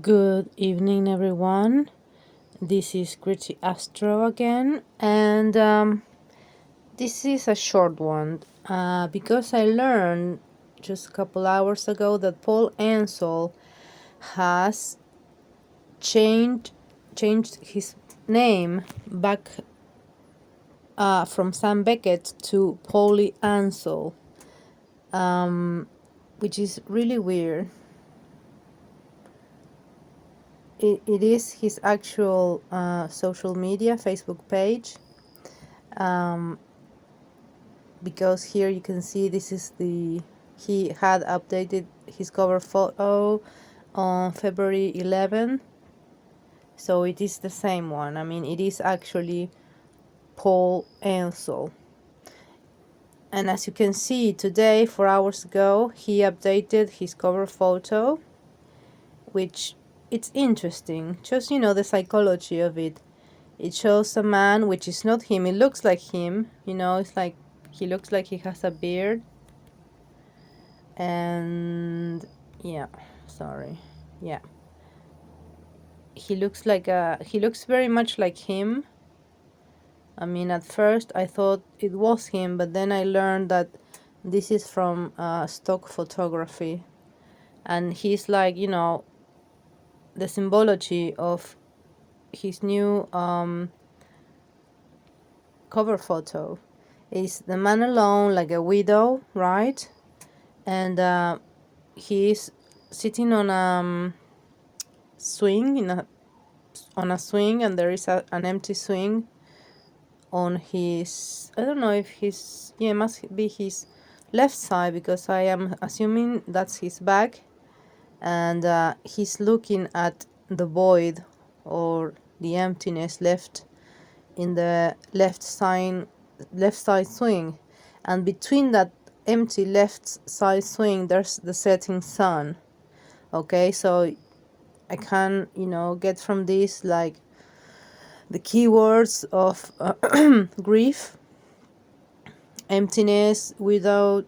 Good evening, everyone. This is GrittyAstro again, and this is a short one because I learned just a couple hours ago that Paul Ansel has changed his name back from Sam Beckett to Paulie Ansel, which is really weird. It is his actual social media Facebook page, because here you can see this is he had updated his cover photo on February 11, so it is the same one. I mean, it is actually Paul Ansel. And as you can see today, 4 hours ago, he updated his cover photo, which it's interesting. Just, the psychology of it. It shows a man, which is not him. It looks like him, it's like he looks like he has a beard. And yeah, sorry. Yeah. He looks very much like him. I mean, at first I thought it was him, but then I learned that this is from stock photography. And he's like, the symbology of his new cover photo is the man alone, like a widow, right? And he's sitting on a swing, on a swing, and there is an empty swing on his, I don't know if his, it must be his left side, because I am assuming that's his back. And he's looking at the void or the emptiness left in the left side swing, and between that empty left side swing there's the setting sun. Okay, so I can get from this like the keywords of grief, emptiness, without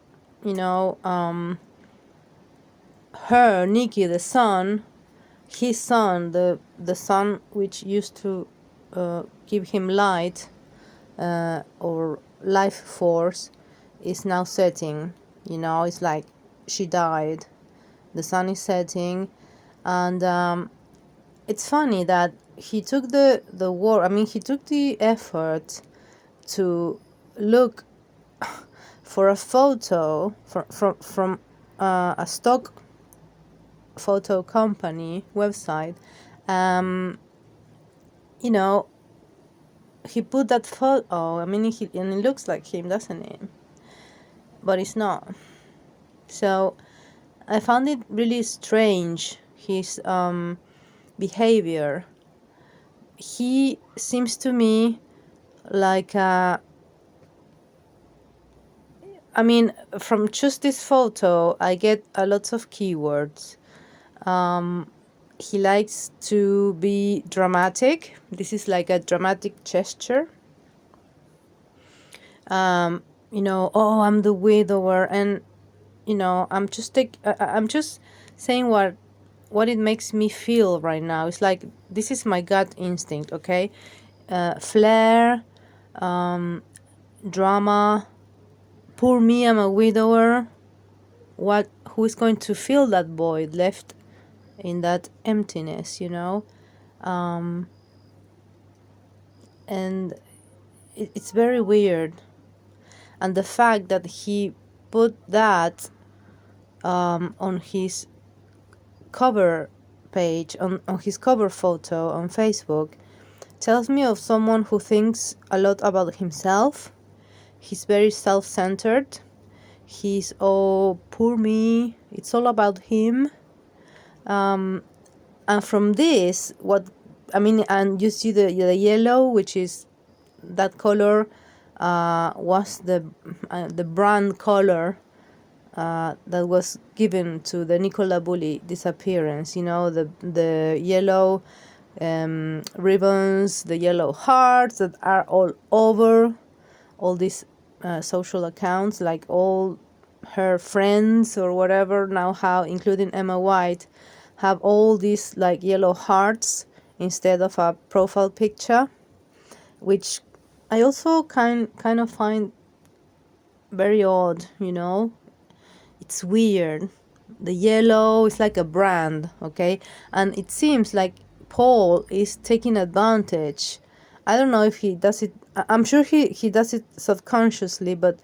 her, Nikki, the son, his son, the son which used to give him light or life force, is now setting. It's like she died, the sun is setting. And it's funny that he took the work, I mean, he took the effort to look for a photo from a stock photo company website. He put that photo, I mean, and it looks like him, doesn't it? But it's not. So I found it really strange, his behavior. He seems to me like I mean, from just this photo, I get a lot of keywords. He likes to be dramatic. This is like a dramatic gesture. Oh, I'm the widower, and I'm just saying what it makes me feel right now. It's like this is my gut instinct, okay? Flair, drama. Poor me, I'm a widower. Who is going to fill that void left in that emptiness, and it's very weird. And the fact that he put that on his cover page, on his cover photo on Facebook, tells me of someone who thinks a lot about himself. He's very self-centered. He's, oh, poor me, it's all about him. And from this, and you see the yellow, which is that color, was the brand color that was given to the Nicola Bully disappearance. The yellow ribbons, the yellow hearts that are all over all these social accounts, like all her friends or whatever now, how including Emma White, have all these like yellow hearts instead of a profile picture, which I also kind of find very odd, you know. It's weird. The yellow is like a brand, okay? And it seems like Paul is taking advantage. I don't know if he does it. I'm sure he does it subconsciously, but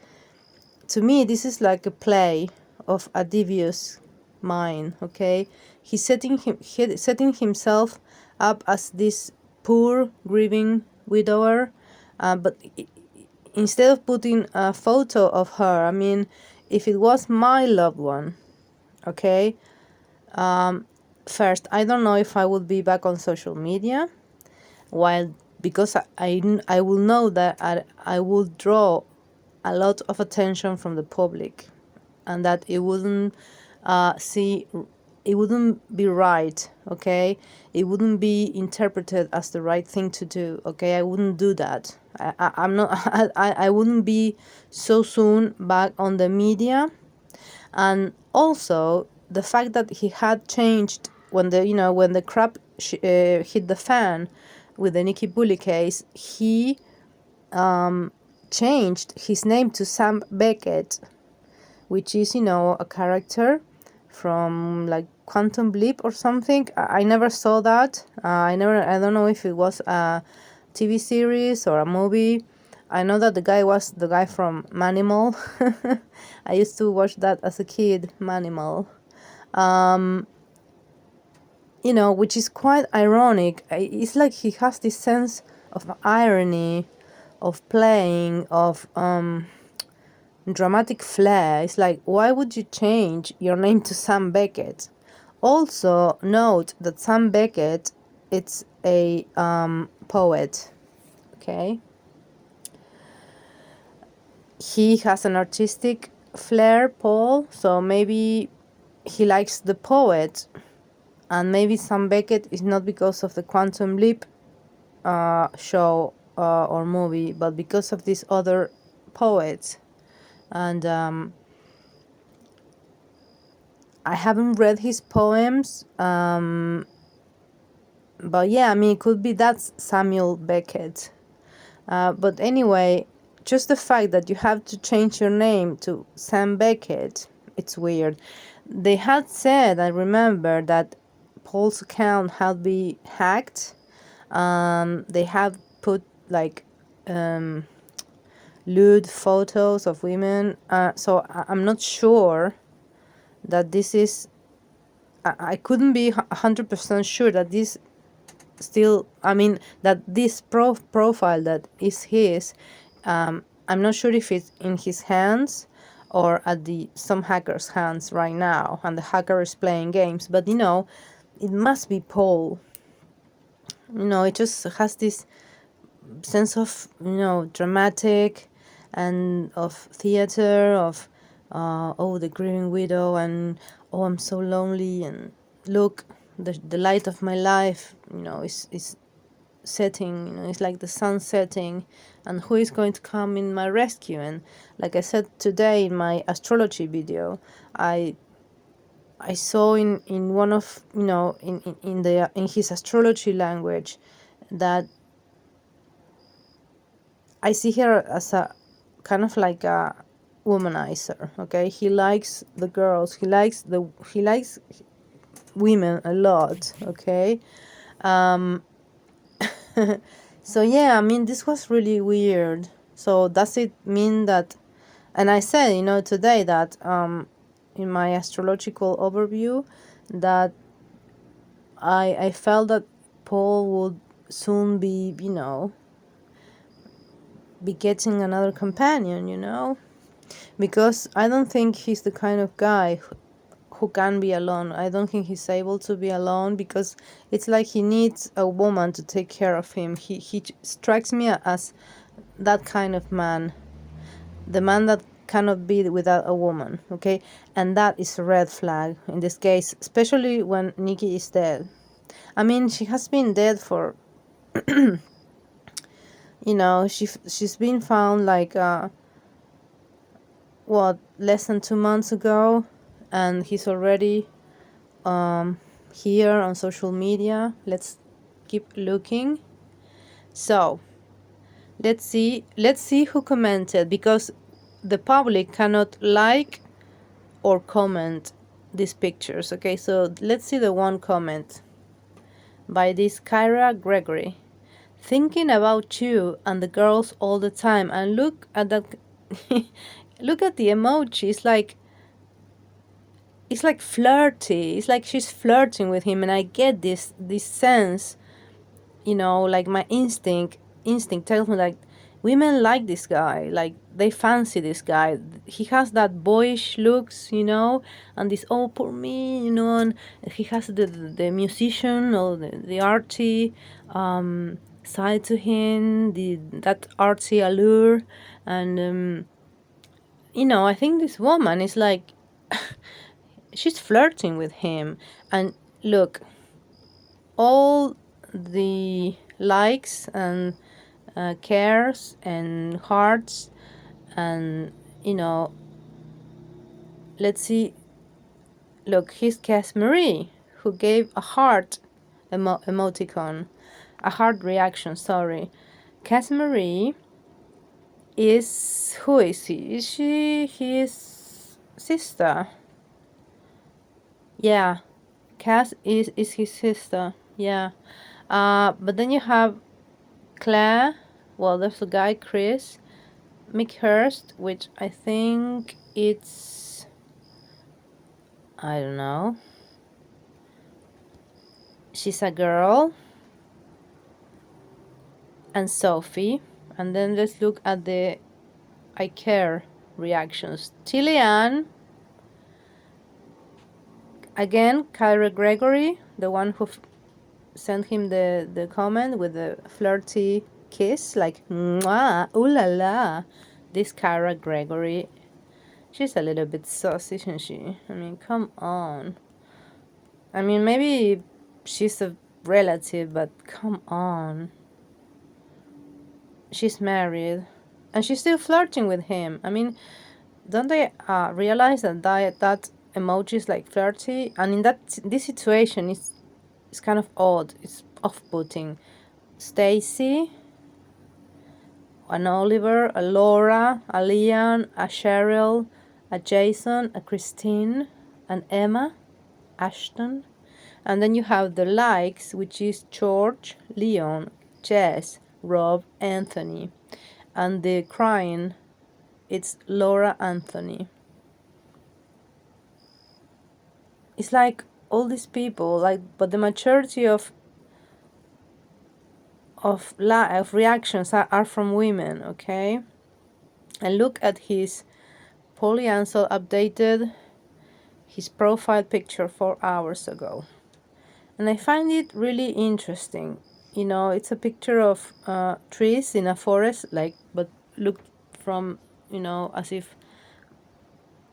to me, this is like a play of a devious mind, okay? He's setting himself up as this poor, grieving widower, but instead of putting a photo of her, I mean, if it was my loved one, okay, first, I don't know if I would be back on social media, while because I will know that I will draw a lot of attention from the public, and that it wouldn't it wouldn't be right, okay? It wouldn't be interpreted as the right thing to do, okay? I wouldn't do that. I'm not I wouldn't be so soon back on the media. And also the fact that he had changed when the crap hit the fan with the Nikki Bully case, he changed his name to Sam Beckett, which is, a character from like Quantum Leap or something. I never saw that. I don't know if it was a TV series or a movie. I know that the guy was the guy from Manimal. I used to watch that as a kid, Manimal. Which is quite ironic. It's like he has this sense of irony, of playing, of dramatic flair. It's like, why would you change your name to Sam Beckett? Also, note that Sam Beckett, it's a poet, okay? He has an artistic flair, Paul, so maybe he likes the poet, and maybe Sam Beckett is not because of the Quantum Leap show or movie, but because of this other poet. And I haven't read his poems, but yeah, I mean, it could be that's Samuel Beckett. But anyway, just the fact that you have to change your name to Sam Beckett, it's weird. They had said, I remember, that Paul's account had been hacked. They have put like lewd photos of women. So I'm not sure that this is. I couldn't be 100% sure that this still. I mean, that this profile that is his. I'm not sure if it's in his hands or at some hacker's hands right now, and the hacker is playing games. But it must be Paul. It just has this sense of dramatic and of theater, of the grieving widow, and I'm so lonely, and look, the light of my life is setting, it's like the sun setting, and who is going to come in my rescue? And like I said today in my astrology video, I saw in one of in his astrology language that I see her as a kind of like a womanizer, okay? He likes the girls, he likes women a lot, okay? So yeah, I mean, this was really weird. So does it mean that, and I said, today that in my astrological overview that I felt that Paul would soon be, be getting another companion, because I don't think he's the kind of guy who can be alone. I don't think he's able to be alone, because it's like he needs a woman to take care of him. He strikes me as that kind of man, the man that cannot be without a woman, okay? And that is a red flag in this case, especially when Nikki is dead. I mean, she has been dead for she's been found like less than 2 months ago, and he's already here on social media. Let's keep looking. So let's see who commented, because the public cannot like or comment these pictures. Okay, so let's see the one comment by this Kyra Gregory. Thinking about you and the girls all the time, and look at that. Look at the emoji. It's like flirty. It's like she's flirting with him, and I get this sense, like my instinct tells me, like, women like this guy, like they fancy this guy. He has that boyish looks, and this, oh, poor me, and he has the musician or the arty side to him, that artsy allure. And I think this woman is like she's flirting with him. And look, all the likes and cares and hearts, and let's see. Look, here's Cass Marie, who gave a heart emoticon, a heart reaction. Sorry, Cass Marie is, who is he? Is she his sister? Yeah, Cass is his sister. Yeah. But then you have Claire. Well, there's a guy, Chris Mickhurst, which I think it's, I don't know. She's a girl. And Sophie. And then let's look at the I care reactions. Tillian. Again, Kyra Gregory, the one who sent him the comment with the flirty kiss, like, mwah, ooh la la. This Kyra Gregory, she's a little bit saucy, isn't she? I mean, come on. I mean, maybe she's a relative, but come on. She's married, and she's still flirting with him. I mean, don't they realize that emoji is like flirty? And in this situation, it's kind of odd. It's off-putting. Stacy, an Oliver, a Laura, a Leon, a Cheryl, a Jason, a Christine, an Emma, Ashton. And then you have the likes, which is George, Leon, Jess, Rob, Anthony. And the crying, it's Laura Anthony. It's like all these people, like, but the majority of reactions are from women, okay? And look at his Paulie Ansel updated his profile picture 4 hours ago. And I find it really interesting. It's a picture of trees in a forest, like, but look from, as if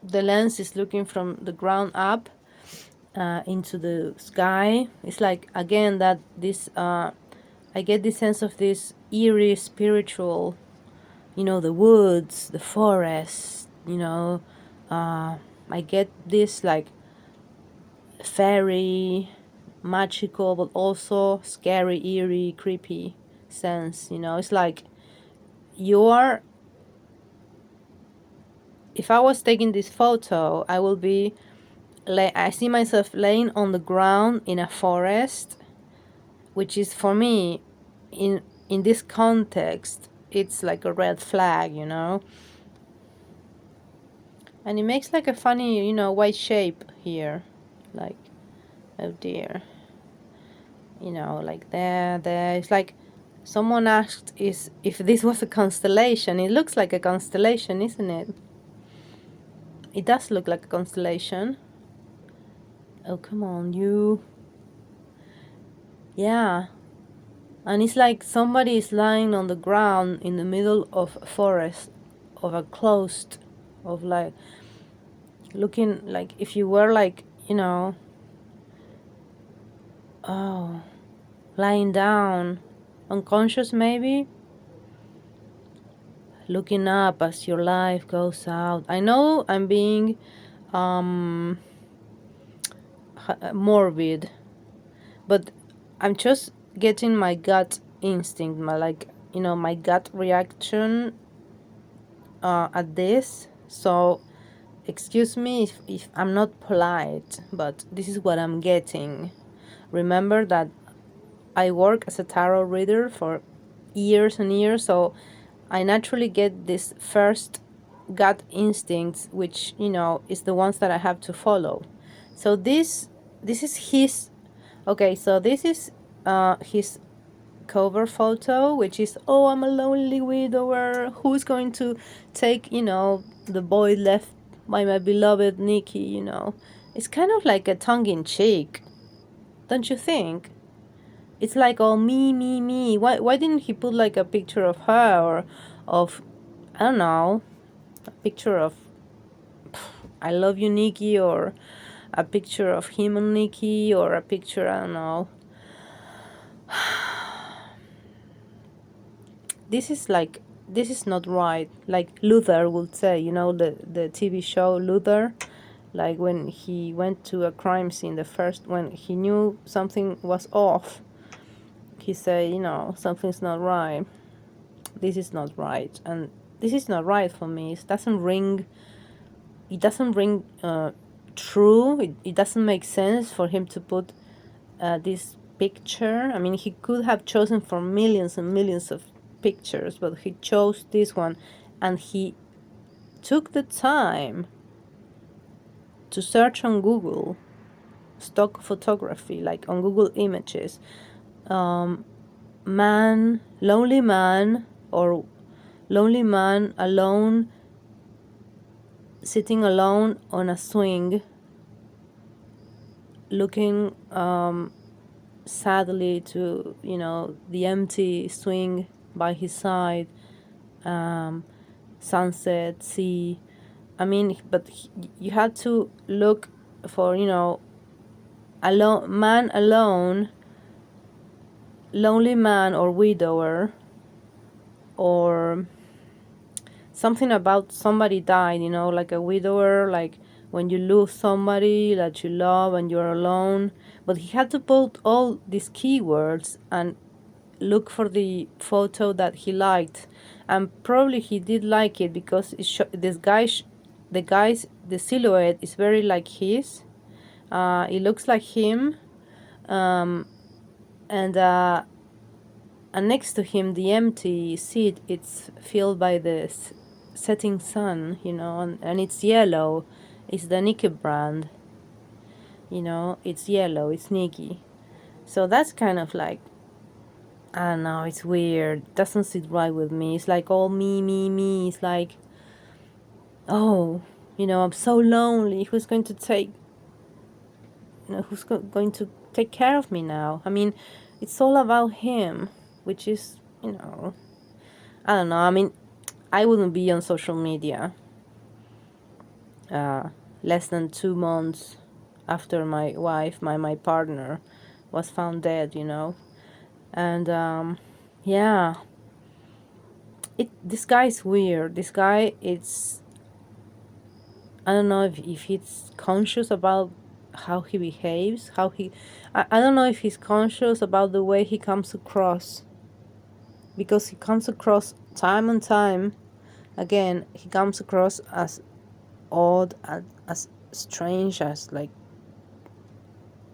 the lens is looking from the ground up into the sky. It's like, again, that this, I get this sense of this eerie spiritual, the woods, the forest, I get this like fairy, magical, but also scary, eerie, creepy sense. It's like if I was taking this photo, I will be I see myself laying on the ground in a forest, which is, for me, in this context, it's like a red flag, and it makes like a funny, white shape here, like, oh dear, like there. It's like someone asked if this was a constellation. It looks like a constellation, isn't it? It does look like a constellation. Oh, come on, you. Yeah. And it's like somebody is lying on the ground in the middle of a forest, of a closed, of like, looking like if you were like, lying down, unconscious maybe, looking up as your life goes out. I know I'm being morbid, but I'm just getting my gut instinct, my gut reaction at this. So excuse me if I'm not polite, but this is what I'm getting. Remember that I work as a tarot reader for years and years, so I naturally get this first gut instincts, which is the ones that I have to follow. So this is his. Okay, so this is his cover photo, which is, oh, I'm a lonely widower. Who's going to take, the boy left by my beloved Nikki, It's kind of like a tongue in cheek, don't you think? It's like, oh, me, me, me. Why didn't he put like a picture of her, or of, I don't know, a picture of I love you, Nikki, or a picture of him and Nikki, or a picture, I don't know. This is not right. Like Luther would say, the TV show Luther, like when he went to a crime scene the first, when he knew something was off, he said, something's not right. This is not right, and this is not right for me. It doesn't ring true. It doesn't make sense for him to put this picture. I mean, he could have chosen from millions and millions of pictures, but he chose this one, and he took the time to search on Google stock photography, like on Google Images, lonely man, or lonely man alone, sitting alone on a swing, looking sadly to the empty swing by his side, sunset, sea. I mean, but you had to look for man alone, lonely man, or widower, or something about somebody died, like a widower, like when you lose somebody that you love and you're alone. But he had to put all these keywords and look for the photo that he liked, and probably he did like it because the silhouette is very like his. It looks like him, and next to him, the empty seat, it's filled by the setting sun, and it's yellow. It's the Nikki brand, it's yellow, it's Nikki. So that's kind of like, I don't know, it's weird. It doesn't sit right with me. It's like all me, me, me. It's like, oh, I'm so lonely. Who's going to take, going to take care of me now? I mean, it's all about him, which is, I don't know. I mean, I wouldn't be on social media less than 2 months after my partner was found dead, and yeah, this guy is weird. This guy, I don't know if he's conscious about how he behaves, I don't know if he's conscious about the way he comes across, because he comes across time and time again, he comes across as odd, as strange, as like,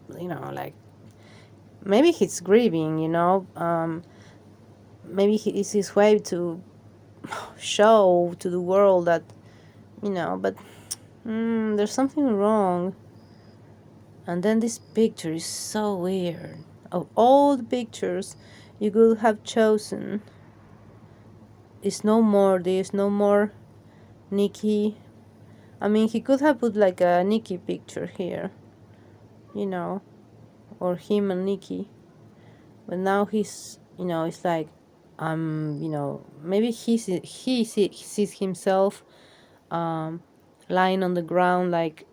like maybe he's grieving, maybe it's his way to show to the world that, but there's something wrong. And then this picture is so weird. Of all the pictures you could have chosen, there's no more Nikki. I mean, he could have put like a Nikki picture here, or him and Nikki. But now he's, it's like, maybe he sees himself lying on the ground, like,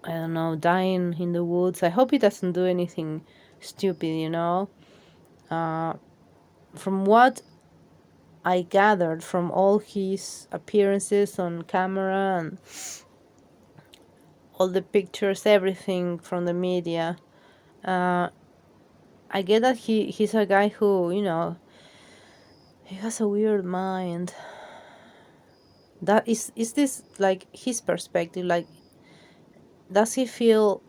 I don't know, dying in the woods. I hope he doesn't do anything stupid, From what I gathered from all his appearances on camera and all the pictures, everything from the media, I get that he's a guy who, he has a weird mind. That is this like his perspective? Like, does he feel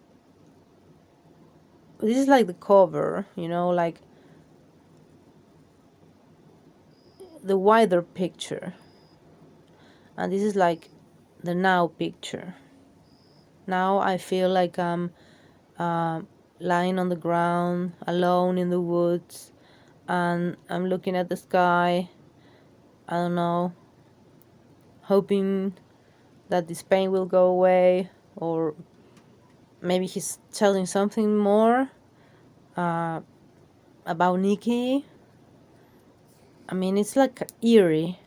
this is like the cover, like the wider picture, and this is like the now picture. Now I feel like I'm lying on the ground, alone in the woods, and I'm looking at the sky. I don't know, hoping that this pain will go away, or maybe he's telling something more about Nikki. I mean, it's like eerie.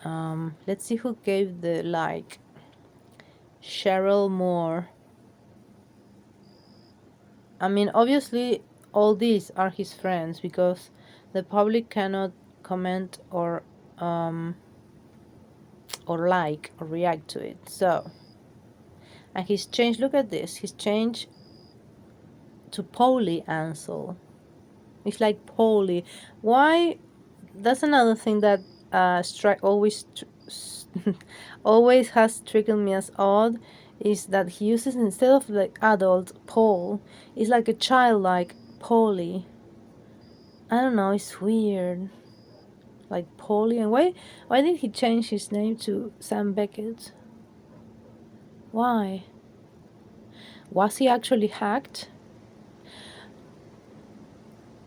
Let's see who gave the like. Cheryl Moore. I mean, obviously, all these are his friends because the public cannot comment or like or react to it. So, and he's changed. Look at this. He's changed to Paulie Ansel. It's like Paulie. Why? That's another thing that always has triggered me as odd, is that he uses, instead of like adult Paul, it's like a childlike Paulie. I don't know, it's weird. Like Paulie, and why did he change his name to Sam Beckett? Why? Was he actually hacked?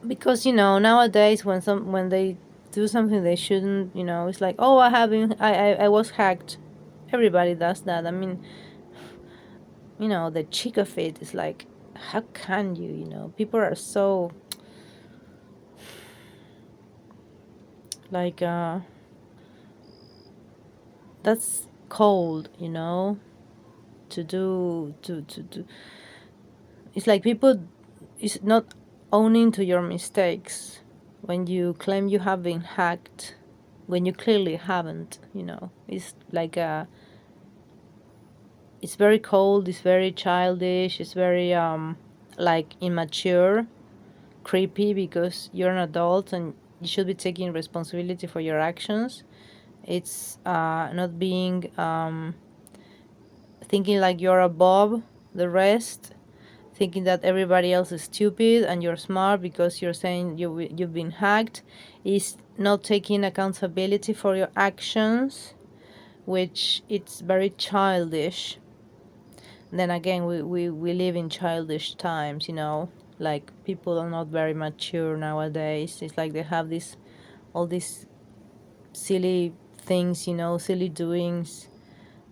Because nowadays when they do something they shouldn't, it's like, oh, I was hacked. Everybody does that. I mean, the cheek of it is like, how can you, people are so like that's cold, to do. It's like people is not owning to your mistakes when you claim you have been hacked, when you clearly haven't. It's like it's very cold, it's very childish, it's very like immature, creepy, because you're an adult and you should be taking responsibility for your actions. It's not being thinking like you're above the rest, thinking that everybody else is stupid and you're smart because you're saying you've been hacked. Is not taking accountability for your actions, which it's very childish. Then again, we live in childish times, like people are not very mature nowadays. It's like they have all these silly things, silly doings,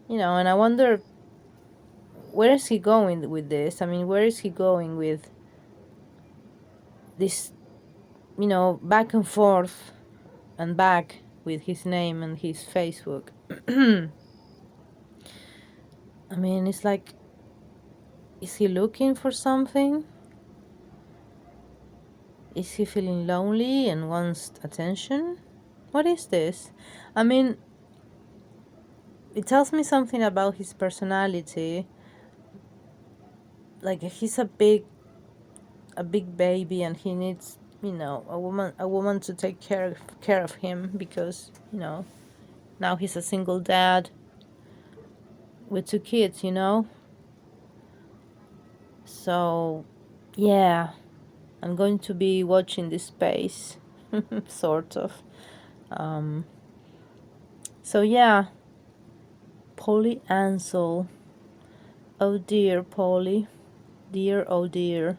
and I wonder, where is he going with this? I mean, where is he going with this, back and forth and back with his name and his Facebook? I mean, it's like, is he looking for something? Is he feeling lonely and wants attention? What is this? I mean, it tells me something about his personality. Like, he's a big baby and he needs, a woman to take care of him, because, now he's a single dad with 2 kids, So, yeah, I'm going to be watching this space, sort of. So, yeah, Paulie Ansel. Oh dear, Paulie. Dear, oh dear.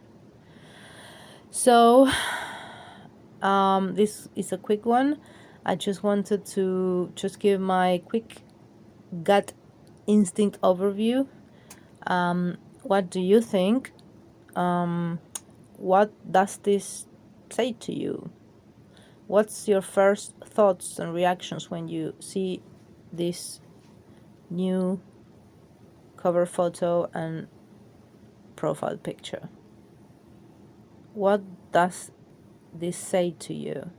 So, this is a quick one. I just wanted to just give my quick gut instinct overview. What do you think? What does this say to you? What's your first thoughts and reactions when you see this new cover photo and profile picture? What does this say to you?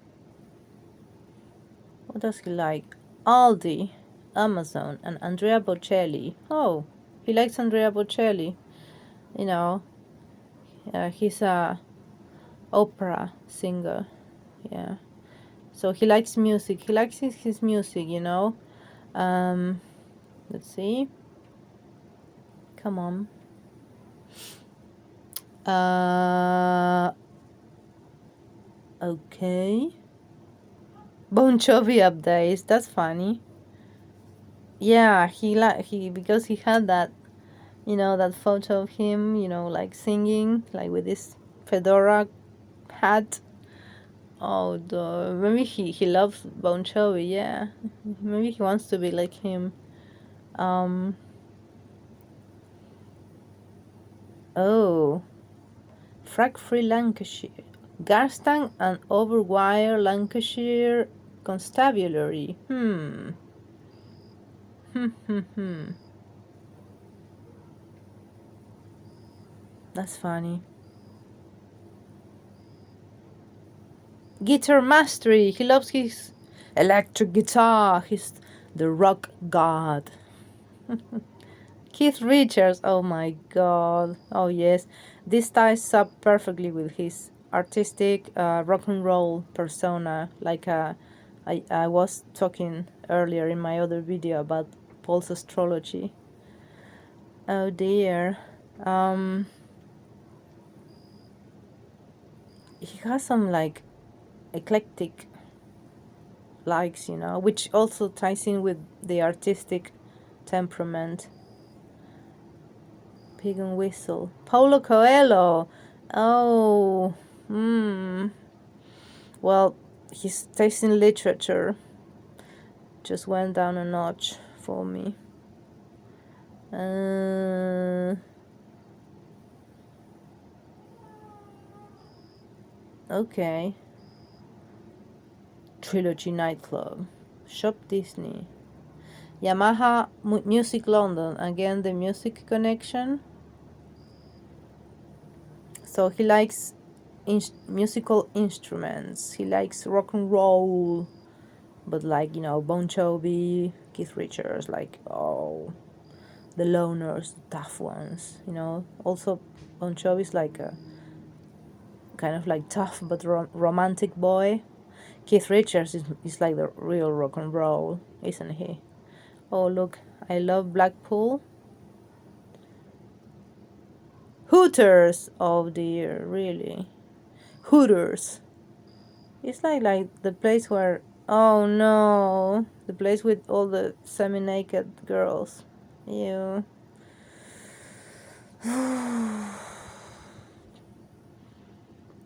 What does he like? Aldi, Amazon, and Andrea Bocelli. Oh, he likes Andrea Bocelli. He's a opera singer. Yeah. So he likes music. He likes his music, you know. Let's see. Come on. Okay. Bon Jovi updates. That's funny. Yeah, he because he had that, you know, that photo of him, you know, like singing, like with this fedora hat. Oh, maybe he loves Bon Jovi. Yeah, maybe he wants to be like him. Oh, Frag Free Lancashire, Garstang and Overwire Lancashire Constabulary. That's funny. Guitar mastery. He loves his electric guitar. He's the rock god. Keith Richards. Oh my god. Oh yes. This ties up perfectly with his artistic rock and roll persona. Like I was talking earlier in my other video about Paul's astrology. Oh dear. He has some like eclectic likes, you know, which also ties in with the artistic temperament. Pig and Whistle. Paulo Coelho. Oh, well, his taste in literature just went down a notch for me. Okay. Trilogy Nightclub. Shop Disney. Yamaha Music London. Again, the music connection. So he likes musical instruments. He likes rock and roll. But like, you know, Bon Jovi, Keith Richards, like, oh, the loners, the tough ones, you know. Also, Bon Jovi's like a kind of like tough but romantic boy. Keith Richards is like the real rock and roll, isn't he? Oh, look, I love Blackpool. Hooters! Oh dear, really? Hooters. It's like the place where, oh no, the place with all the semi-naked girls. Ew.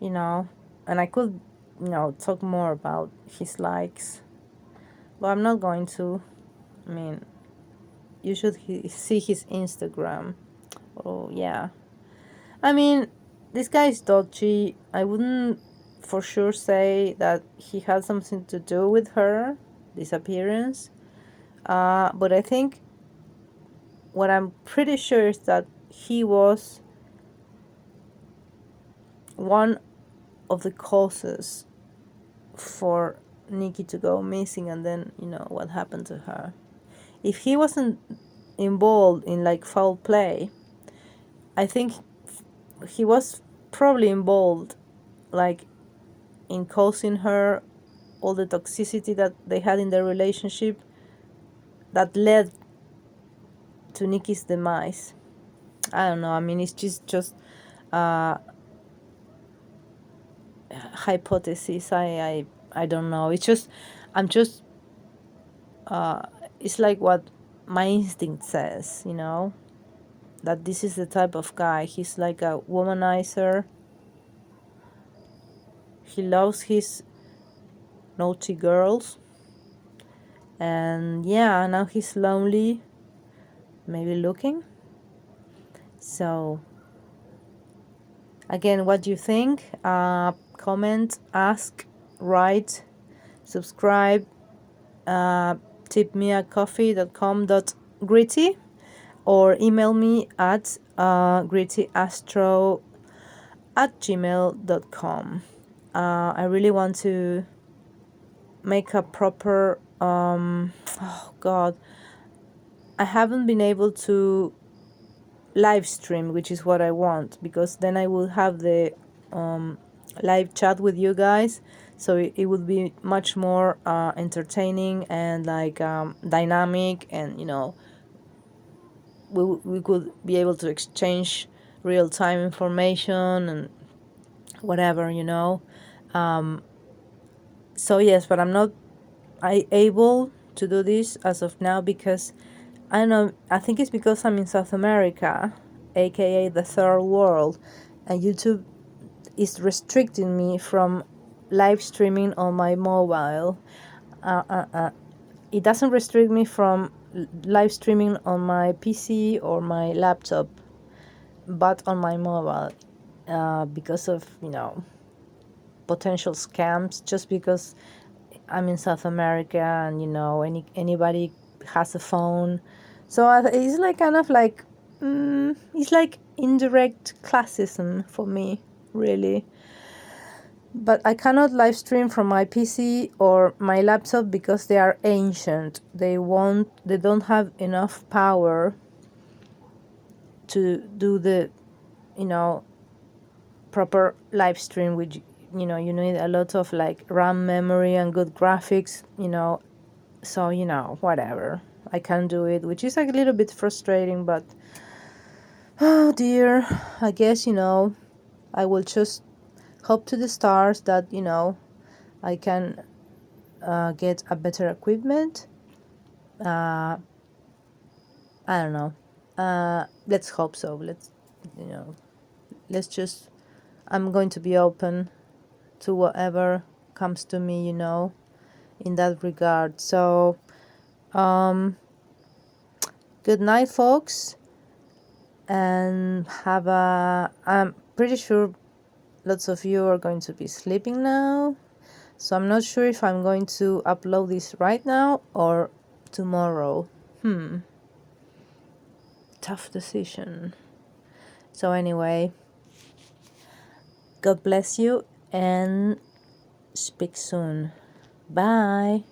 You know, and I could, you know, talk more about his likes, but I'm not going to. I mean, you should see his Instagram. Oh yeah, I mean, this guy is dodgy. I wouldn't for sure say that he had something to do with her disappearance, but I think what I'm pretty sure is that he was one of the causes for Nikki to go missing, and then, you know, what happened to her. If he wasn't involved in like foul play, I think he was probably involved like in causing her all the toxicity that they had in their relationship that led to Nikki's demise. I don't know. I mean, it's just hypothesis. I don't know. It's just I'm just it's like what my instinct says, you know, that this is the type of guy. He's like a womanizer. He loves his naughty girls. And yeah, now he's lonely, maybe looking. So again, what do you think? Comment, ask, write, subscribe, tip me at coffee.com.gritty, or email me at GrittyAstro@gmail.com. I really want to make a proper oh god, I haven't been able to live stream, which is what I want, because then I will have the live chat with you guys, so it would be much more entertaining and like dynamic, and we could be able to exchange real-time information and whatever. So yes, but I'm not able to do this as of now because I don't know, I think it's because I'm in South America, aka the third world, and YouTube is restricting me from live streaming on my mobile. It doesn't restrict me from live streaming on my PC or my laptop, but on my mobile, because of potential scams. Just because I'm in South America, and anybody has a phone, so it's like kind of like it's like indirect classism for me, really. But I cannot live stream from my PC or my laptop because they are ancient. They don't have enough power to do the proper live stream, which you need a lot of like RAM memory and good graphics, so whatever. I can't do it, which is like a little bit frustrating, but oh dear. I guess I will just hope to the stars that I can get a better equipment. I don't know. Let's hope so. Let's just. I'm going to be open to whatever comes to me, in that regard. So, good night, folks, and I'm pretty sure lots of you are going to be sleeping now. So I'm not sure if I'm going to upload this right now or tomorrow. Tough decision. So anyway, God bless you and speak soon. Bye.